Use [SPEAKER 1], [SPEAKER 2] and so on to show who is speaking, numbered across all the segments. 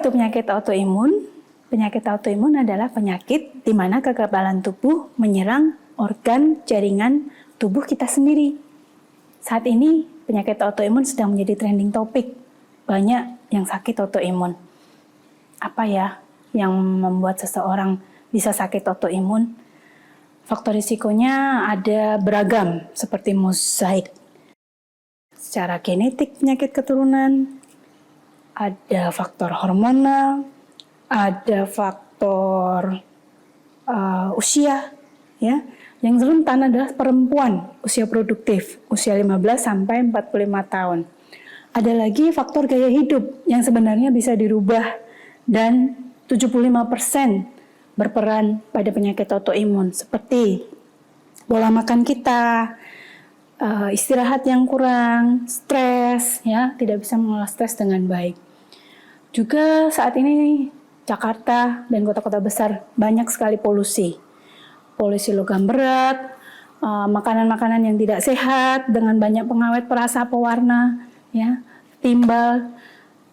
[SPEAKER 1] itu penyakit autoimun? Penyakit autoimun adalah penyakit di mana kekebalan tubuh menyerang organ jaringan tubuh kita sendiri. Saat ini penyakit autoimun sedang menjadi trending topik. Banyak yang sakit autoimun. Apa ya yang membuat seseorang bisa sakit autoimun? Faktor risikonya ada beragam seperti mozaik. Secara genetik penyakit keturunan, ada faktor hormonal, ada faktor usia, ya. Yang rentan adalah perempuan usia produktif, usia 15 sampai 45 tahun. Ada lagi faktor gaya hidup yang sebenarnya bisa dirubah dan 75% berperan pada penyakit autoimun seperti pola makan kita, istirahat yang kurang, stres, ya, tidak bisa mengelola stres dengan baik. Juga saat ini Jakarta dan kota-kota besar banyak sekali polusi logam berat, makanan-makanan yang tidak sehat dengan banyak pengawet perasa pewarna, ya, timbal.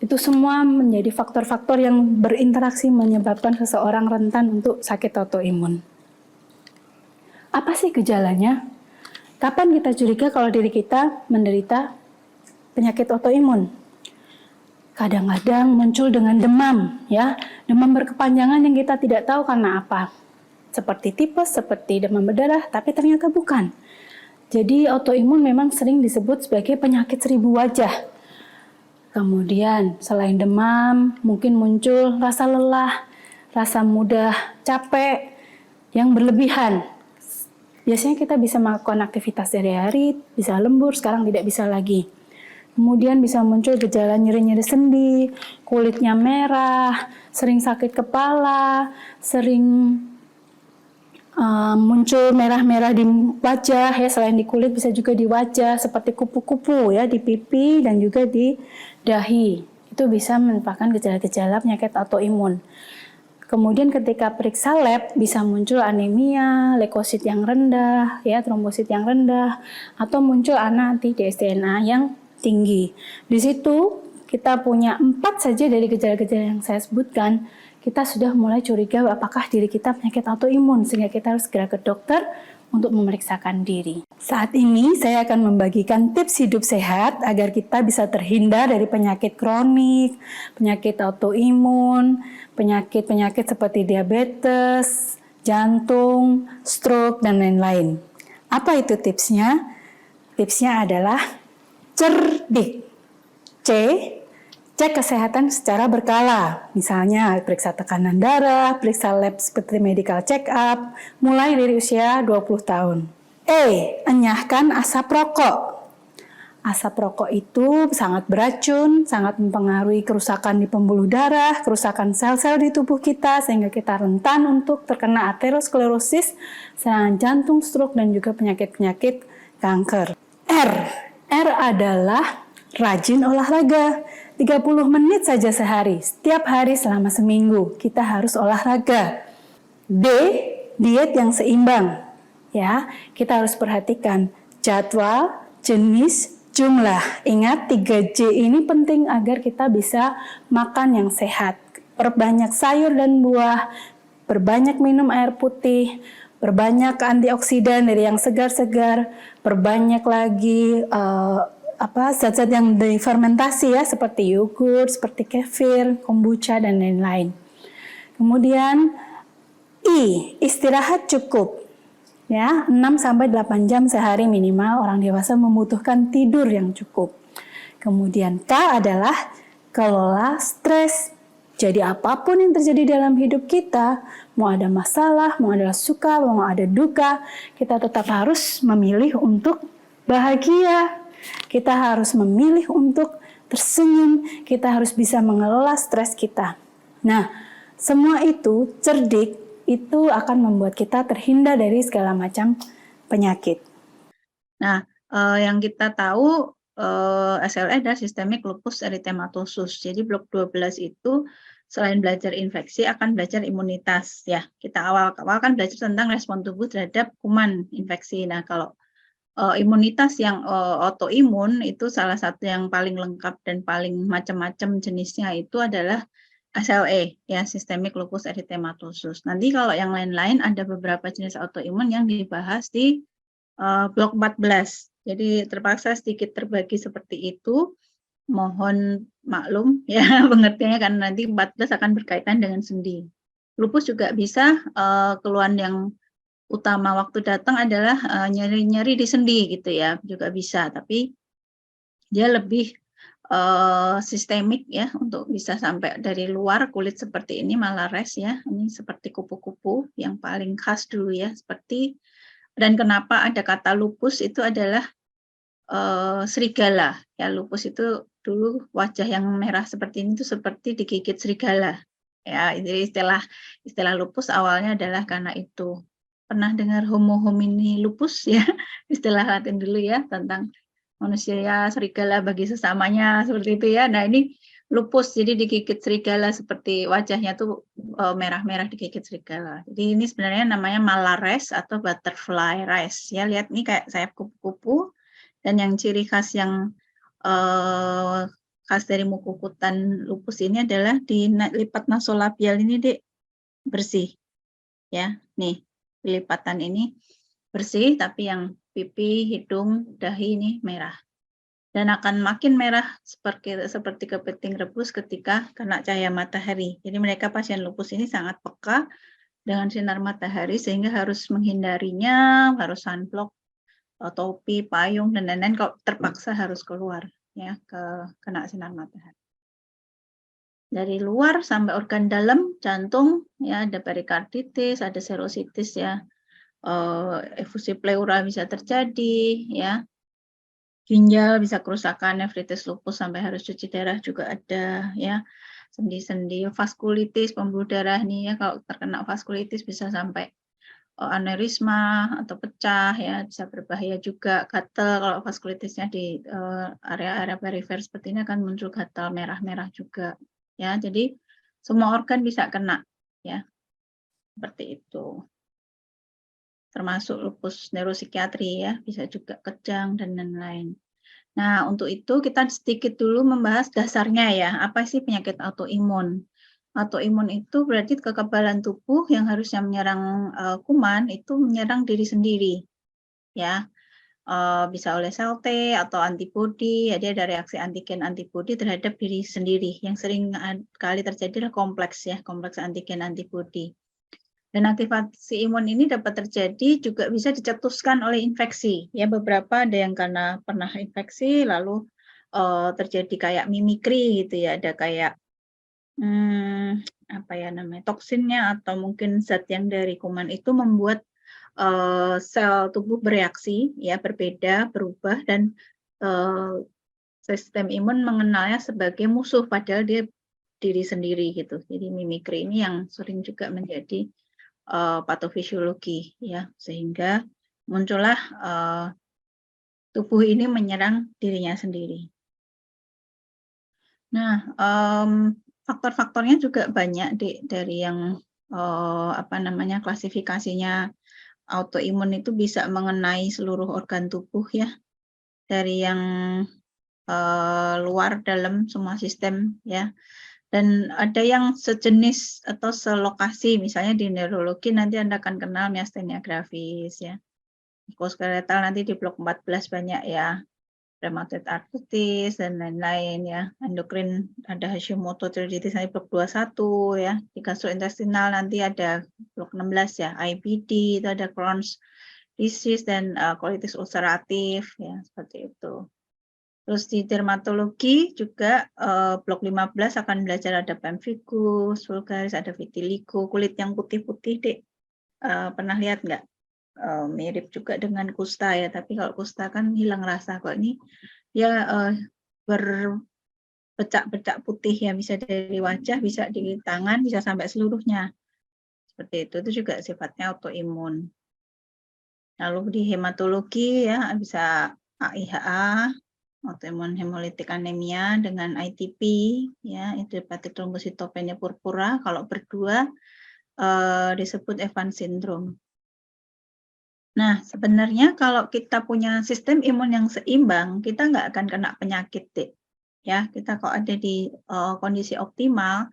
[SPEAKER 1] Itu semua menjadi faktor-faktor yang berinteraksi menyebabkan seseorang rentan untuk sakit autoimun. Apa sih gejalanya? Kapan kita curiga kalau diri kita menderita penyakit autoimun? Kadang-kadang muncul dengan demam, ya, demam berkepanjangan yang kita tidak tahu karena apa. Seperti tipes, seperti demam berdarah, tapi ternyata bukan. Jadi autoimun memang sering disebut sebagai penyakit 1000 wajah. Kemudian selain demam, mungkin muncul rasa lelah, rasa mudah capek yang berlebihan. Biasanya kita bisa melakukan aktivitas sehari-hari, bisa lembur, sekarang tidak bisa lagi. Kemudian bisa muncul gejala nyeri-nyeri sendi, kulitnya merah, sering sakit kepala, sering muncul merah-merah di wajah, ya, selain di kulit bisa juga di wajah seperti kupu-kupu, ya, di pipi dan juga di dahi. Itu bisa merupakan gejala-gejala penyakit autoimun. Kemudian ketika periksa lab bisa muncul anemia, leukosit yang rendah, ya, trombosit yang rendah, atau muncul anti-dsDNA yang tinggi. Di situ kita punya 4 saja dari gejala-gejala yang saya sebutkan, kita sudah mulai curiga apakah diri kita penyakit autoimun, sehingga kita harus segera ke dokter untuk memeriksakan diri. Saat ini saya akan membagikan tips hidup sehat agar kita bisa terhindar dari penyakit kronik, penyakit autoimun, penyakit-penyakit seperti diabetes, jantung, stroke, dan lain-lain. Apa itu tipsnya? Tipsnya adalah cerdik. Cek kesehatan secara berkala. Misalnya periksa tekanan darah, periksa lab seperti medical check up, mulai dari usia 20 tahun. Enyahkan asap rokok. Asap rokok itu sangat beracun, sangat mempengaruhi kerusakan di pembuluh darah, kerusakan sel-sel di tubuh kita, sehingga kita rentan untuk terkena aterosklerosis, serangan jantung, stroke, dan juga penyakit-penyakit kanker. R adalah rajin olahraga. 30 menit saja sehari, setiap hari selama seminggu, kita harus olahraga. D, diet yang seimbang. Ya, kita harus perhatikan jadwal, jenis, jumlah. Ingat 3J ini penting agar kita bisa makan yang sehat. Perbanyak sayur dan buah, perbanyak minum air putih, perbanyak antioksidan dari yang segar-segar, perbanyak lagi zat-zat yang difermentasi, ya, seperti yogurt, seperti kefir, kombucha, dan lain-lain. Kemudian istirahat cukup. Ya, 6-8 jam sehari minimal orang dewasa membutuhkan tidur yang cukup. Kemudian K adalah kelola stres. Jadi apapun yang terjadi dalam hidup kita, mau ada masalah, mau ada suka, mau ada duka, kita tetap harus memilih untuk bahagia. Kita harus memilih untuk tersenyum, kita harus bisa mengelola stres kita. Nah, semua itu cerdik, itu akan membuat kita terhindar dari segala macam penyakit.
[SPEAKER 2] Nah, yang kita tahu SLE adalah Systemic Lupus Erythematosus. Jadi blok 12 itu selain belajar infeksi akan belajar imunitas, ya. Kita awal kan belajar tentang respon tubuh terhadap kuman infeksi. Nah, kalau imunitas yang autoimun itu salah satu yang paling lengkap dan paling macam-macam jenisnya itu adalah SLE ya, sistemik lupus eritematosus. Nanti kalau yang lain-lain ada beberapa jenis autoimun yang dibahas di blok 14. Jadi terpaksa sedikit terbagi seperti itu. Mohon maklum ya pengertiannya karena nanti 14 akan berkaitan dengan sendi. Lupus juga bisa keluhan yang utama waktu datang adalah nyeri-nyeri di sendi gitu ya, juga bisa, tapi dia lebih sistemik ya, untuk bisa sampai dari luar kulit seperti ini malares ya, ini seperti kupu-kupu yang paling khas dulu ya, seperti, dan kenapa ada kata lupus itu adalah serigala ya, lupus itu dulu wajah yang merah seperti ini tuh seperti digigit serigala ya, jadi istilah lupus awalnya adalah karena itu. Pernah dengar Homo homini lupus ya, istilah Latin dulu ya, tentang manusia ya serigala bagi sesamanya seperti itu ya. Nah ini lupus, jadi digigit serigala seperti wajahnya tuh merah-merah digigit serigala. Jadi ini sebenarnya namanya malares atau butterfly rash ya. Lihat nih kayak sayap kupu-kupu, dan yang ciri khas yang khas dari mukokutan lupus ini adalah di lipat nasolabial ini Dek, bersih ya. Nih lipatan ini bersih, tapi yang pipi, hidung, dahi ini merah. Dan akan makin merah seperti kepiting rebus ketika kena cahaya matahari. Jadi mereka pasien lupus ini sangat peka dengan sinar matahari sehingga harus menghindarinya, harus sunblock, topi, payung, dan lain-lain kalau terpaksa harus keluar ya kena sinar matahari. Dari luar sampai organ dalam, jantung ya, ada perikarditis, ada serositis ya, efusi pleura bisa terjadi ya, ginjal bisa kerusakan, nefritis lupus sampai harus cuci darah juga ada ya, sendi-sendi, vaskulitis, pembuluh darah nih ya, kalau terkena vaskulitis bisa sampai aneurisma atau pecah ya, bisa berbahaya juga. Gatal kalau vaskulitisnya di area-area perifer seperti ini akan muncul gatal merah-merah juga ya. Jadi semua organ bisa kena ya, seperti itu. Termasuk lupus neuropsikiatri ya, bisa juga kejang dan lain-lain. Nah, untuk itu kita sedikit dulu membahas dasarnya ya, apa sih penyakit autoimun? Autoimun itu berarti kekebalan tubuh yang harusnya menyerang kuman itu menyerang diri sendiri ya, bisa oleh sel T atau antibodi, jadi ada reaksi antigen antibodi terhadap diri sendiri yang sering kali terjadi adalah kompleks ya, kompleks antigen antibodi. Dan aktivasi imun ini dapat terjadi juga bisa dicetuskan oleh infeksi ya, beberapa ada yang karena pernah infeksi lalu terjadi kayak mimikri gitu ya, ada kayak apa ya namanya, toksinnya atau mungkin zat yang dari kuman itu membuat sel tubuh bereaksi ya, berbeda, berubah, dan sistem imun mengenalnya sebagai musuh padahal dia diri sendiri gitu. Jadi mimikri ini yang sering juga menjadi patofisiologi ya, sehingga muncullah tubuh ini menyerang dirinya sendiri. Nah, faktor-faktornya juga banyak dari yang apa namanya, klasifikasinya autoimun itu bisa mengenai seluruh organ tubuh ya, dari yang luar dalam semua sistem ya. Dan ada yang sejenis atau selokasi, misalnya di neurologi nanti Anda akan kenal miastenia gravis ya. Muskuloskeletal nanti di blok 14 banyak ya, rheumatoid arthritis dan lain-lain ya. Endokrin ada Hashimoto thyroiditis nanti blok 21 ya. Di gastrointestinal nanti ada blok 16 ya, IBD, itu ada Crohn's disease dan colitis ulceratif ya, seperti itu. Terus di dermatologi juga blok 15 akan belajar ada pemphigus vulgaris, ada vitiligo, kulit yang putih-putih Dek. Pernah lihat nggak? Mirip juga dengan kusta ya, tapi kalau kusta kan hilang rasa, kok ini dia berpecak-pecak putih ya, bisa dari wajah, bisa di tangan, bisa sampai seluruhnya. Seperti itu juga sifatnya autoimun. Lalu di hematologi ya bisa AIHA, autoimun hemolytic anemia dengan ITP ya, idiopathic thrombocytopenia purpura, kalau berdua disebut Evans syndrome. Nah, sebenarnya kalau kita punya sistem imun yang seimbang, kita nggak akan kena penyakit, Dek. Ya, kita kalau ada di kondisi optimal,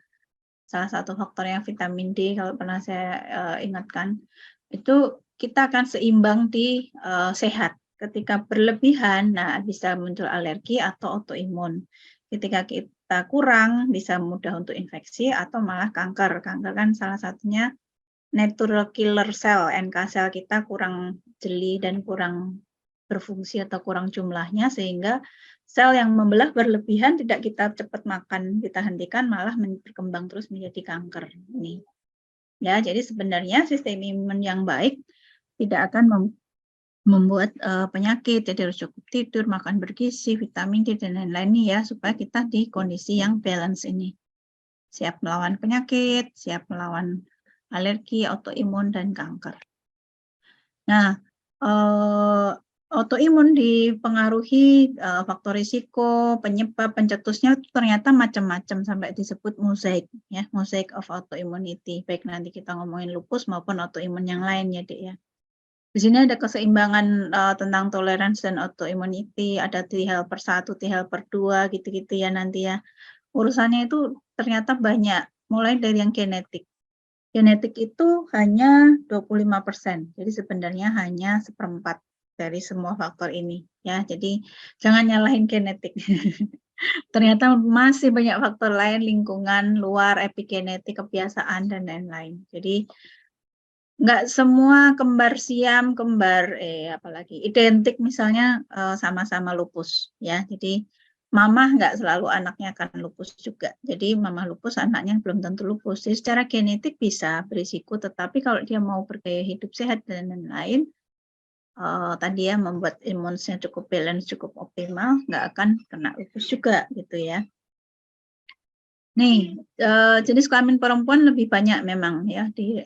[SPEAKER 2] salah satu faktornya vitamin D kalau pernah saya ingatkan, itu kita akan seimbang di sehat. Ketika berlebihan, nah bisa muncul alergi atau autoimun. Ketika kita kurang, bisa mudah untuk infeksi atau malah kanker. Kanker kan salah satunya natural killer cell, NK sel kita kurang jeli dan kurang berfungsi atau kurang jumlahnya, sehingga sel yang membelah berlebihan tidak kita cepat makan, kita hentikan, malah berkembang terus menjadi kanker. Ini ya, jadi sebenarnya sistem imun yang baik tidak akan membuat penyakit, jadi harus cukup tidur, makan bergizi, vitamin D dan lain-lain ya, supaya kita di kondisi yang balance ini. Siap melawan penyakit, siap melawan alergi, autoimun, dan kanker. Nah, autoimun dipengaruhi faktor risiko, penyebab, pencetusnya ternyata macam-macam sampai disebut mosaik, ya, mosaik of autoimmunity. Baik nanti kita ngomongin lupus maupun autoimun yang lain ya, Dek ya. Di sini ada keseimbangan tentang tolerance dan autoimmunity, ada T helper 1, T helper 2, gitu-gitu ya nanti ya. Urusannya itu ternyata banyak, mulai dari yang genetik. Genetik itu hanya 25%, jadi sebenarnya hanya 1/4 dari semua faktor ini ya. Jadi jangan nyalahin genetik. Ternyata masih banyak faktor lain, lingkungan, luar, epigenetik, kebiasaan dan lain-lain. Jadi nggak semua kembar siam, kembar apalagi identik misalnya sama-sama lupus ya. Jadi mama nggak selalu anaknya akan lupus juga. Jadi mama lupus, anaknya belum tentu lupus. Jadi secara genetik bisa berisiko, tetapi kalau dia mau bergaya hidup sehat dan lain-lain, tadi ya membuat imunnya cukup balance, cukup optimal, nggak akan kena lupus juga gitu ya. Nih, jenis kelamin perempuan lebih banyak memang ya di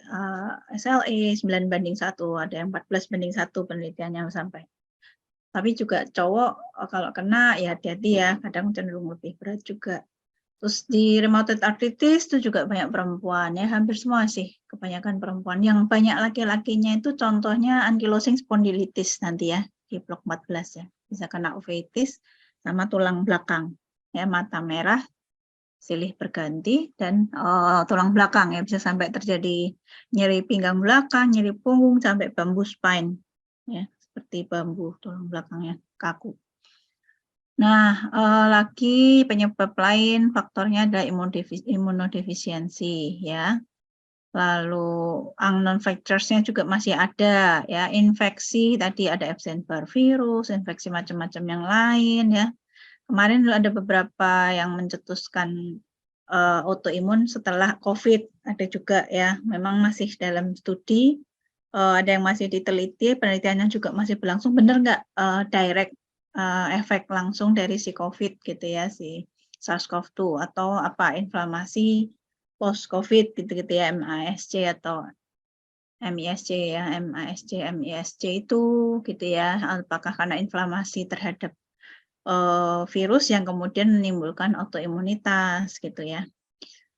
[SPEAKER 2] SLE 9:1, ada yang 14:1 penelitiannya sampai. Tapi juga cowok kalau kena ya hati-hati ya, kadang cenderung lebih berat juga. Terus di rheumatoid arthritis itu juga banyak perempuan ya, hampir semua sih kebanyakan perempuan. Yang banyak laki-lakinya itu contohnya ankylosing spondylitis nanti ya, di blok 14 ya. Bisa kena uveitis sama tulang belakang ya, mata merah, silih berganti, dan tulang belakang ya, bisa sampai terjadi nyeri pinggang belakang, nyeri punggung, sampai bambu spine ya, seperti bambu tulang belakangnya kaku. Nah, lagi penyebab lain faktornya ada imunodefisiensi ya. Lalu unknown factors-nya juga masih ada ya, infeksi tadi ada Epstein-Barr virus, infeksi macam-macam yang lain ya. Kemarin ada beberapa yang mencetuskan autoimun setelah COVID, ada juga ya. Memang masih dalam studi, ada yang masih diteliti, penelitiannya juga masih berlangsung, benar nggak direct efek langsung dari si COVID gitu ya, si SARS-CoV-2 atau apa inflamasi post-COVID gitu-gitu ya, MASC atau MISC ya, MISC itu gitu ya, apakah karena inflamasi terhadap virus yang kemudian menimbulkan autoimunitas gitu ya.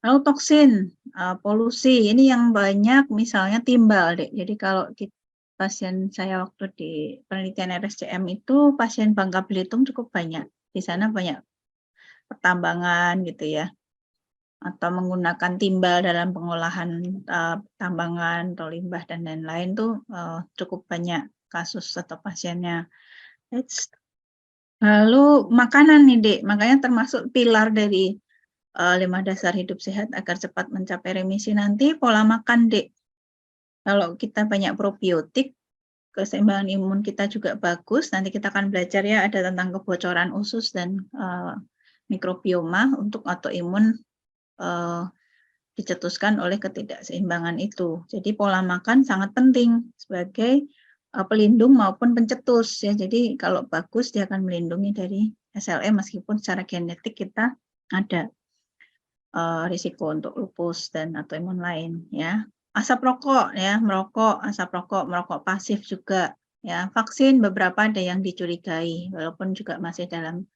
[SPEAKER 2] Lalu toksin, polusi, ini yang banyak misalnya timbal deh. Jadi kalau pasien saya waktu di penelitian RSCM itu pasien Bangka Belitung cukup banyak. Di sana banyak pertambangan gitu ya, atau menggunakan timbal dalam pengolahan tambangan atau limbah dan lain-lain tuh cukup banyak kasus atau pasiennya. Lalu makanan nih Dek, makanya termasuk pilar dari 5 dasar hidup sehat agar cepat mencapai remisi nanti, pola makan Dek. Kalau kita banyak probiotik, keseimbangan imun kita juga bagus. Nanti kita akan belajar ya, ada tentang kebocoran usus dan mikrobioma untuk autoimun dicetuskan oleh ketidakseimbangan itu. Jadi pola makan sangat penting sebagai pelindung maupun pencetus ya. Jadi kalau bagus dia akan melindungi dari SLE meskipun secara genetik kita ada risiko untuk lupus dan autoimun lain ya. Asap rokok ya, asap rokok, merokok pasif juga ya. Vaksin beberapa ada yang dicurigai walaupun juga masih dalam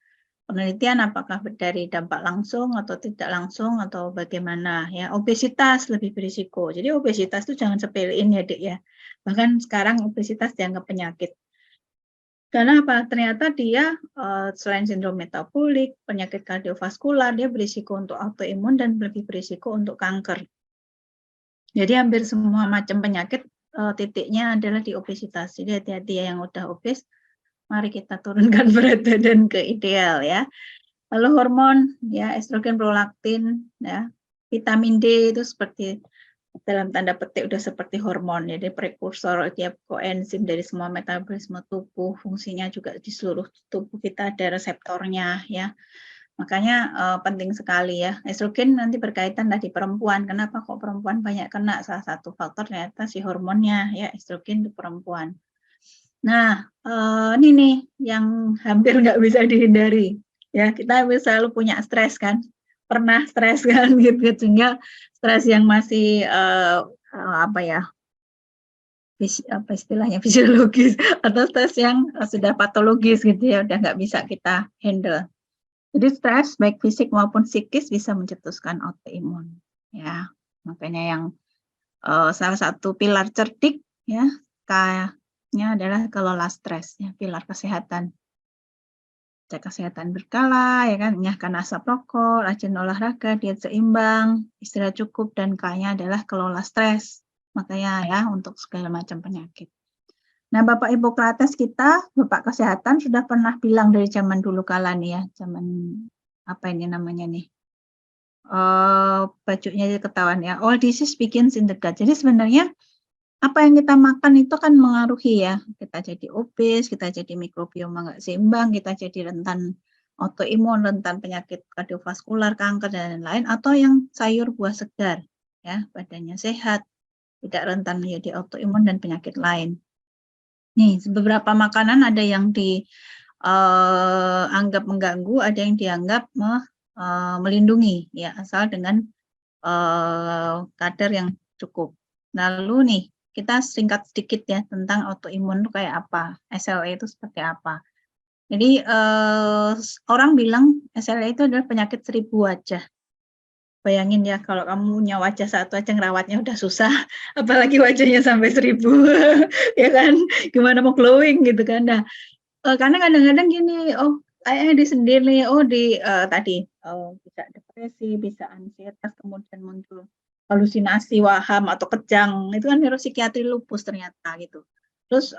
[SPEAKER 2] penelitian apakah dari dampak langsung atau tidak langsung atau bagaimana ya. Obesitas lebih berisiko. Jadi obesitas itu jangan sepelein ya Dek ya. Bahkan sekarang obesitas dianggap penyakit. Karena apa? Ternyata dia selain sindrom metabolik, penyakit kardiovaskular, dia berisiko untuk autoimun dan lebih berisiko untuk kanker. Jadi hampir semua macam penyakit titiknya adalah di obesitas. Jadi hati-hati ya yang udah obes, mari kita turunkan berat badan ke ideal ya. Lalu hormon ya, estrogen, prolaktin ya. Vitamin D itu seperti dalam tanda petik udah seperti hormon, jadi prekursor tiap koenzim dari semua metabolisme tubuh, fungsinya juga di seluruh tubuh kita ada reseptornya ya. Makanya penting sekali ya. Estrogen nanti berkaitan di perempuan. Kenapa kok perempuan banyak kena? Salah satu faktor ternyata si hormonnya ya, estrogen di perempuan. Nah, ini nih yang hampir nggak bisa dihindari. Ya, kita selalu punya stres kan, pernah stres kan gitu, sehingga stres yang masih apa ya, apa istilahnya fisiologis atau stres yang sudah patologis gitu ya, udah nggak bisa kita handle. Jadi stres baik fisik maupun psikis bisa mencetuskan autoimun. Ya, makanya yang salah satu pilar cerdik ya, K-nya adalah kelola stres ya, pilar kesehatan. Cek kesehatan berkala, ya kan, enyahkan asap rokok, rajin olahraga, diet seimbang, istirahat cukup, dan K-nya adalah kelola stres. Makanya ya, untuk segala macam penyakit. Nah, Bapak Hippocrates kita, Bapak Kesehatan, sudah pernah bilang dari zaman dulu kala nih ya, zaman apa ini namanya nih, bajunya ketahuan ya, all disease begins in the gut. Jadi sebenarnya apa yang kita makan itu kan mengaruhi ya, kita jadi obes, kita jadi mikrobioma nggak seimbang, kita jadi rentan autoimun, rentan penyakit kardiovaskular, kanker, dan lain-lain, atau yang sayur buah segar, ya, badannya sehat, tidak rentan menjadi autoimun dan penyakit lain. Nih, beberapa makanan ada yang dianggap mengganggu, ada yang dianggap melindungi, ya, asal dengan kadar yang cukup. Lalu nih, kita singkat sedikit ya tentang autoimun itu kayak apa, SLE itu seperti apa. Jadi orang bilang SLE itu adalah penyakit 1000 wajah. Bayangin ya kalau kamu punya wajah satu aja ngerawatnya udah susah, apalagi wajahnya sampai 1000, ya kan? Gimana mau glowing gitu kan. Nah, karena kadang-kadang gini, oh kayaknya di sendiri, oh tadi bisa depresi, bisa ansietas, kemudian muncul halusinasi, waham atau kejang, itu kan neuropsikiatri lupus ternyata gitu. Terus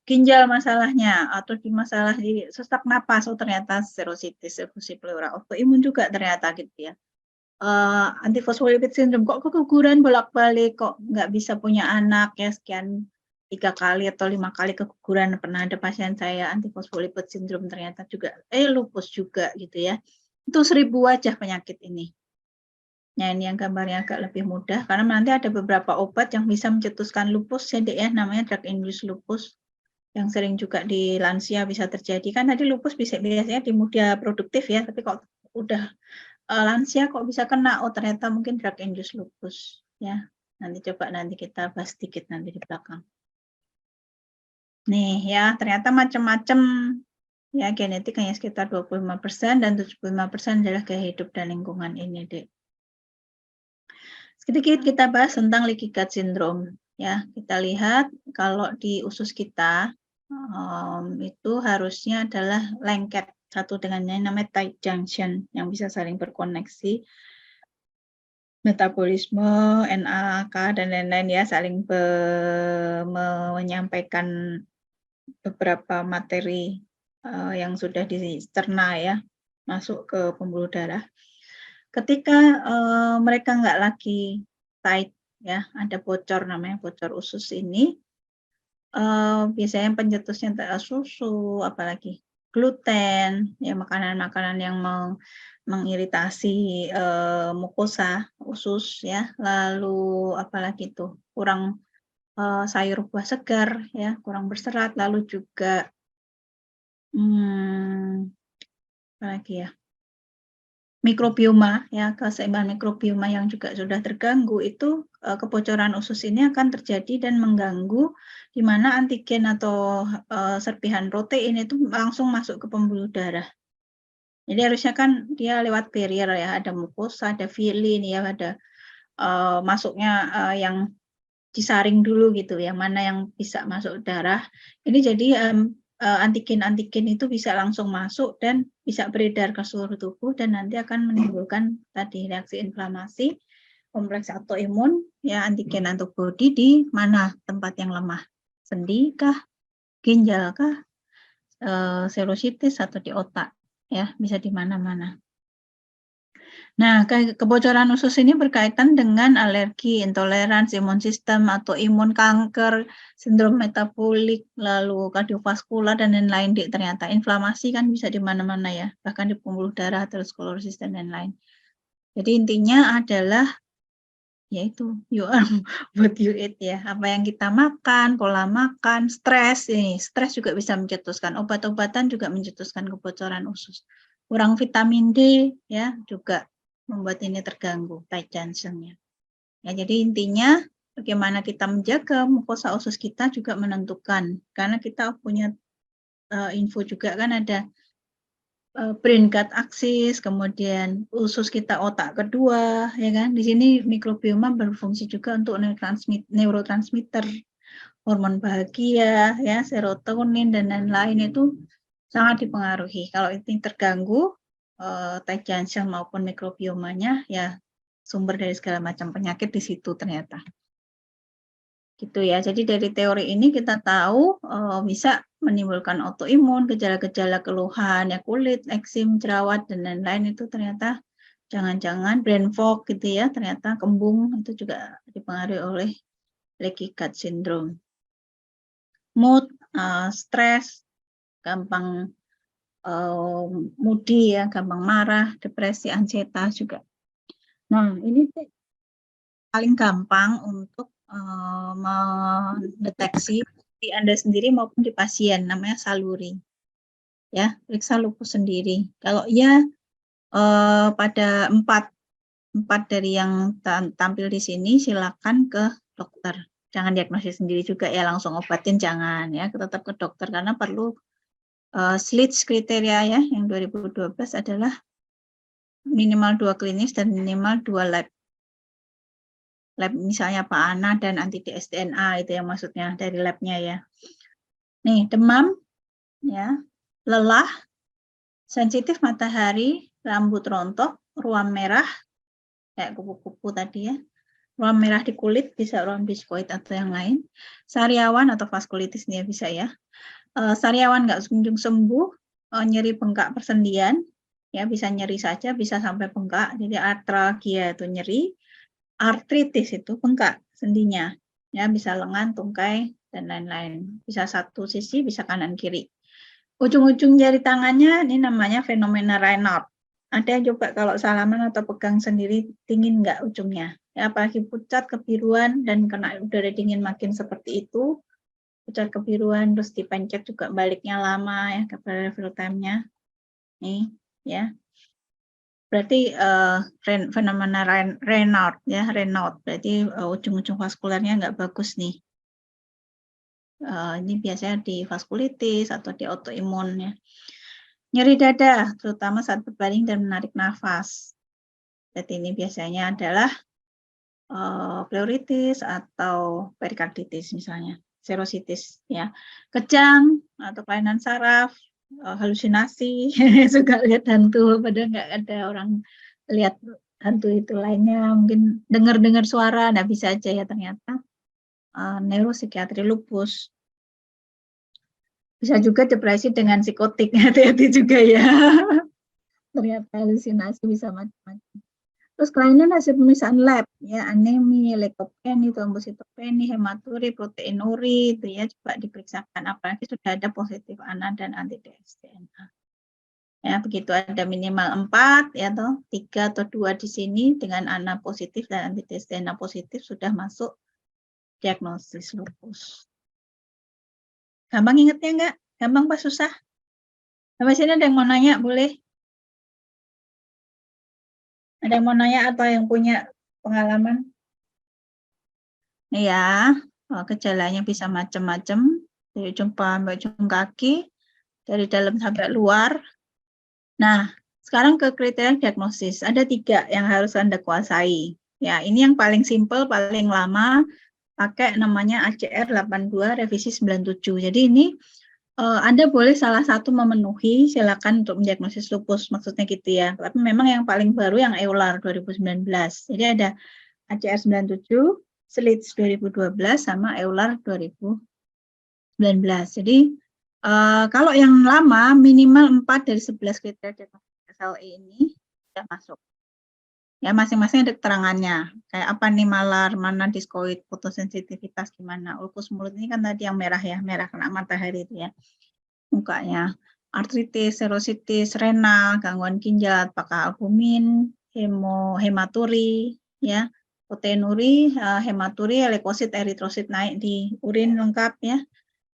[SPEAKER 2] ginjal masalahnya atau masalah di sesak napas, oh ternyata serositis, efusi pleura, autoimun juga ternyata gitu ya. Antifosfolipid syndrome, kok keguguran bolak-balik, kok nggak bisa punya anak ya, sekian 3 kali atau 5 kali keguguran. Pernah ada pasien saya antifosfolipid syndrome ternyata juga lupus juga gitu ya. Itu 1000 wajah penyakit ini. Nah, ini yang gambarnya agak lebih mudah karena nanti ada beberapa obat yang bisa mencetuskan lupus ya, namanya drug induced lupus yang sering juga di lansia bisa terjadi. Kan tadi lupus biasanya di muda produktif ya, tapi kok udah lansia kok bisa kena, oh ternyata mungkin drug induced lupus ya. Nanti kita bahas sedikit nanti di belakang. Nih ya, ternyata macam-macam ya, genetik hanya sekitar 25% dan 75% adalah gaya hidup dan lingkungan ini, Dek. Sedikit kita bahas tentang leaky gut syndrome ya. Kita lihat kalau di usus kita itu harusnya adalah lengket satu dengan yang namanya tight junction yang bisa saling berkoneksi. Metabolisme, NAK, dan lain-lain ya, saling menyampaikan beberapa materi yang sudah dicerna ya, masuk ke pembuluh darah. Ketika mereka nggak lagi tight ya, ada bocor namanya bocor usus ini, biasanya pencetusnya susu, apalagi gluten, ya makanan-makanan yang mengiritasi mukosa usus ya, lalu apalagi tuh kurang sayur buah segar ya, kurang berserat, lalu juga apalagi ya, mikrobioma ya, keseimbangan mikrobioma yang juga sudah terganggu itu kebocoran usus ini akan terjadi dan mengganggu di mana antigen atau serpihan protein itu langsung masuk ke pembuluh darah. Jadi harusnya kan dia lewat barrier ya, ada mukosa, ada villi nih ya, ada masuknya yang disaring dulu gitu, yang mana yang bisa masuk darah. Ini jadi antigen-antigen itu bisa langsung masuk dan bisa beredar ke seluruh tubuh dan nanti akan menimbulkan tadi reaksi inflamasi, kompleks autoimun, ya antigen antibody di mana tempat yang lemah, sendi kah, ginjal kah, serositis atau di otak, ya bisa di mana-mana. Nah, kebocoran usus ini berkaitan dengan alergi, intoleransi imun sistem atau imun kanker, sindrom metabolik, lalu kardiovaskular dan lain-lain. Ternyata inflamasi kan bisa di mana-mana ya, bahkan di pembuluh darah, aterosklerosis dan lain-lain. Jadi intinya adalah yaitu you are what you eat ya. Apa yang kita makan, pola makan, stres ini, stres juga bisa mencetuskan. Obat-obatan juga mencetuskan kebocoran usus. Kurang vitamin D ya juga membuat ini terganggu tight junction-nya. Ya, jadi intinya bagaimana kita menjaga mukosa usus kita juga menentukan karena kita punya info juga kan ada brain gut axis, kemudian usus kita otak kedua, ya kan? Di sini mikrobioma berfungsi juga untuk neurotransmitter, hormon bahagia, ya, serotonin dan lain-lain itu sangat dipengaruhi. Kalau ini terganggu, tight junction maupun mikrobiomanya, ya sumber dari segala macam penyakit di situ ternyata. Gitu ya. Jadi dari teori ini kita tahu bisa menimbulkan autoimun, gejala-gejala keluhan ya kulit, eksim, jerawat dan lain-lain itu ternyata jangan-jangan brain fog gitu ya, ternyata kembung itu juga dipengaruhi oleh leaky gut syndrome. Mood, stres, gampang moody ya, gampang marah, depresi, ansietas juga. Nah, ini paling gampang untuk mendeteksi di Anda sendiri maupun di pasien, namanya saluri. Ya, periksa lupus sendiri. Kalau ya pada empat dari yang tampil di sini, silakan ke dokter. Jangan diagnosis sendiri juga ya, langsung obatin jangan ya, tetap ke dokter karena perlu SLIDS kriteria ya, yang 2012 adalah minimal 2 klinis dan minimal 2 lab. Lab misalnya Pak Ana dan anti-dsDNA itu yang maksudnya dari labnya ya. Nih, demam, ya, lelah, sensitif matahari, rambut rontok, ruam merah, kayak kupu-kupu tadi ya, ruam merah di kulit, bisa ruam diskoid atau yang lain, sariawan atau vaskulitis nih bisa ya, sariawan nggak kunjung sembuh, nyeri bengkak persendian, ya bisa nyeri saja, bisa sampai bengkak, jadi artralgia itu nyeri, artritis itu bengkak sendinya, ya bisa lengan, tungkai, dan lain-lain. Bisa satu sisi, bisa kanan kiri. Ujung-ujung jari tangannya ini namanya fenomena Raynaud. Ada yang coba kalau salaman atau pegang sendiri dingin nggak ujungnya? Ya, apalagi pucat, kebiruan, dan kena udara dingin makin seperti itu. Pucat kebiruan, terus dipencet juga baliknya lama ya, kepada refill time-nya. Nih, ya. Berarti fenomena Raynaud ya, Raynaud. Berarti ujung-ujung vaskulernya nggak bagus nih. Ini biasanya di vaskulitis atau di autoimun ya. Nyeri dada, terutama saat berbaring dan menarik nafas. Jadi ini biasanya adalah pleuritis atau perikarditis misalnya, serositis ya. Kejang atau kelainan saraf, halusinasi, suka lihat hantu, padahal nggak ada orang lihat hantu itu lainnya, mungkin dengar-dengar suara, nah bisa aja ya ternyata neuropsikiatri lupus. Bisa juga depresi dengan psikotik, hati-hati juga ya. Ternyata halusinasi bisa macam-macam. Terus kelainan hasil pemeriksaan lab, ya anemi, leukopenia, trombositopenia, hematuri, proteinuri, itu ya coba diperiksakan. Apalagi sudah ada positif ANA dan anti-dsDNA. Ya begitu ada minimal 4 ya toh, 3 atau 2 di sini dengan ANA positif dan anti-dsDNA positif sudah masuk diagnosis lupus. Gampang ingetnya enggak? Gampang pas susah? Sampai sini ada yang mau nanya, boleh? Ada yang mau nanya atau yang punya pengalaman? Ya, gejalanya bisa macam-macam, dari ujung paha sampai ujung kaki, dari dalam sampai luar. Nah, sekarang ke kriteria diagnosis. Ada 3 yang harus Anda kuasai. Ya, ini yang paling simpel, paling lama, pakai namanya ACR 82 revisi 97. Jadi ini Anda boleh salah satu memenuhi, silakan untuk mendiagnosis lupus, maksudnya gitu ya. Tapi memang yang paling baru yang EULAR 2019. Jadi ada ACR 97, SLIDS 2012, sama EULAR 2019. Jadi kalau yang lama minimal 4 dari 11 kriteria diagnosis SLE ini sudah masuk. Ya, masing-masing ada keterangannya. Kayak apa nih malar, mana diskoid, fotosensitivitas gimana. Lupus mulut ini kan tadi yang merah ya, merah kena matahari itu ya. Mukanya. Artritis, serositis, renal, gangguan ginjal, apakah albumin, hematuri, ya, proteinuri, hematuri, leukosit, eritrosit naik di urin lengkap ya.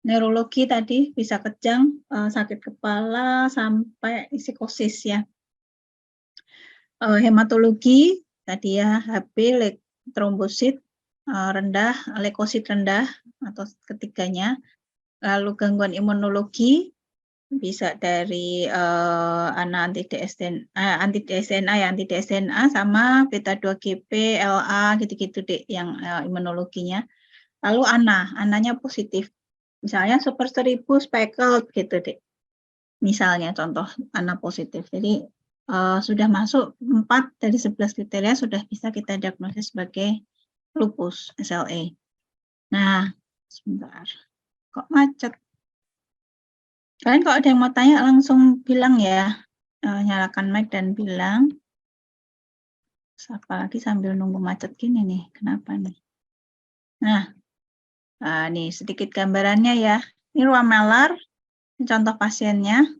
[SPEAKER 2] Neurologi tadi bisa kejang, sakit kepala sampai psikosis ya. Hematologi tadi ya, HB, trombosit rendah, leukosit rendah atau ketiganya. Lalu gangguan imunologi bisa dari anti-DSNA ya, anti-DSNA sama beta 2GP, LA gitu-gitu deh yang imunologinya. Lalu ANA-nya positif. Misalnya super 1000 speckled gitu deh. Misalnya contoh ANA positif. Jadi sudah masuk 4 dari 11 kriteria sudah bisa kita diagnosis sebagai lupus SLE. Nah, sebentar. Kok macet? Kalian kalau ada yang mau tanya langsung bilang ya. Nyalakan mic dan bilang. Apalagi sambil nunggu macet gini nih. Kenapa nih? Nah, nih sedikit gambarannya ya. Ini ruam malar. Ini contoh pasiennya.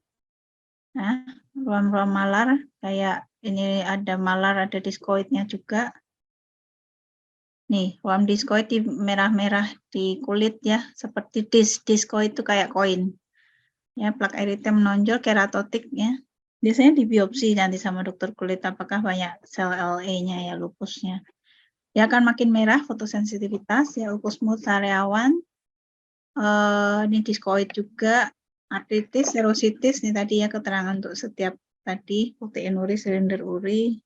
[SPEAKER 2] Nah, ruam-ruam malar kayak ini ada malar, ada diskoidnya juga. Nih, ruam diskoid di merah-merah di kulit ya, seperti diskoid itu kayak koin. Ya, plak eritem menonjol, keratotik ya. Biasanya di biopsi nanti sama dokter kulit apakah banyak sel LE-nya ya, lupusnya. Ya akan makin merah fotosensitivitas ya, lupus mulut sariawan. Ini diskoid juga, artritis, serositis, ini tadi ya keterangan untuk setiap tadi, proteinuri, silinder uri,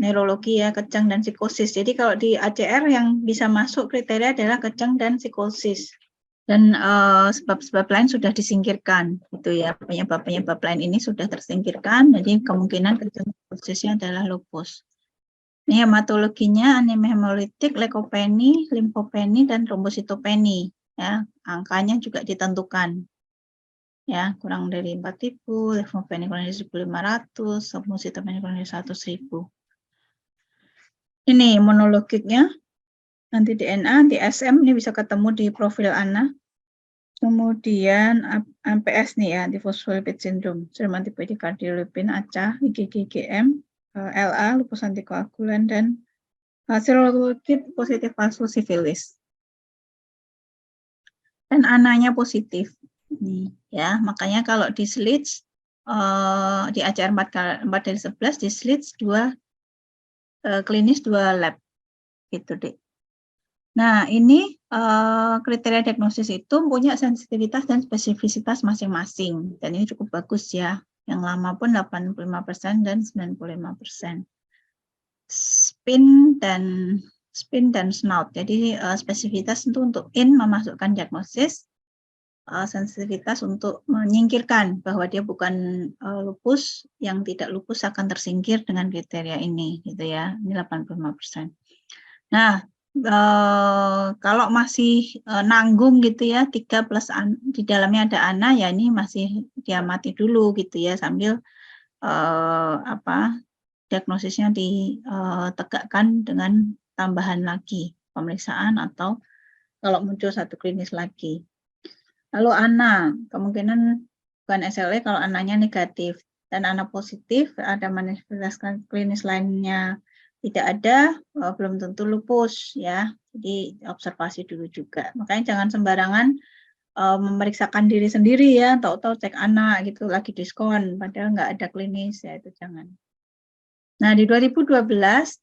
[SPEAKER 2] neurologi ya, kejang dan psikosis. Jadi kalau di ACR yang bisa masuk kriteria adalah kejang dan psikosis. Dan sebab-sebab lain sudah disingkirkan, gitu ya. Penyebab-penyebab lain ini sudah tersingkirkan, jadi kemungkinan kejang psikosisnya adalah lupus. Ini hematologinya anemia hemolitik, leukopeni, limfopeni, dan trombositopeni. Ya, angkanya juga ditentukan. Ya, kurang dari 4.000, limfopeni kurang dari 1.500, trombositopeni kurang dari 100.000. Ini imunologiknya, anti DNA, anti SM, ini bisa ketemu di profil ANA. Kemudian MPS nih ya, antifosfolipid syndrome, serum antibodi kardiolipin, ACA, IgG-IgM, LA, lupus antikoagulan, dan serologit positif palsu sifilis. Dan ananya positif. Nih, ya, makanya kalau di SLIDS, di ACR 4 dari 11, di SLIDS 2 klinis 2 lab. Gitu deh. Nah, ini kriteria diagnosis itu punya sensitivitas dan spesifisitas masing-masing. Dan ini cukup bagus ya. Yang lama pun 85% dan 95%. Spin dan snout. Jadi spesifisitas itu untuk memasukkan diagnosis, sensitivitas untuk menyingkirkan bahwa dia bukan lupus, yang tidak lupus akan tersingkir dengan kriteria ini, gitu ya. Ini 85%. Nah, kalau masih nanggung gitu ya, 3 plus di dalamnya ada ANA, ya ini masih diamati dulu gitu ya, sambil diagnosisnya ditegakkan dengan tambahan lagi pemeriksaan atau kalau muncul satu klinis lagi. Lalu ANA, kemungkinan bukan SLE kalau ANA-nya negatif, dan ANA positif, ada manifestasi klinis lainnya tidak ada, belum tentu lupus ya. Jadi observasi dulu juga. Makanya jangan sembarangan memeriksakan diri sendiri ya, tahu-tahu cek ANA gitu lagi diskon, padahal nggak ada klinis ya, itu jangan. Nah, di 2012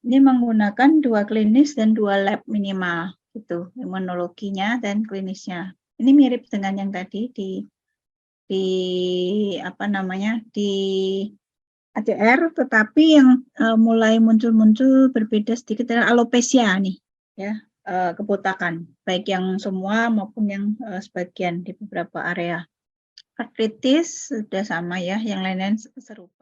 [SPEAKER 2] ini menggunakan 2 klinis dan 2 lab minimal gitu, imunologinya dan klinisnya. Ini mirip dengan yang tadi di ACR, tetapi yang mulai muncul berbeda sedikit adalah alopecia nih, ya, kebotakan, baik yang semua maupun yang sebagian di beberapa area. artritis sudah sama ya, yang lain-lain serupa.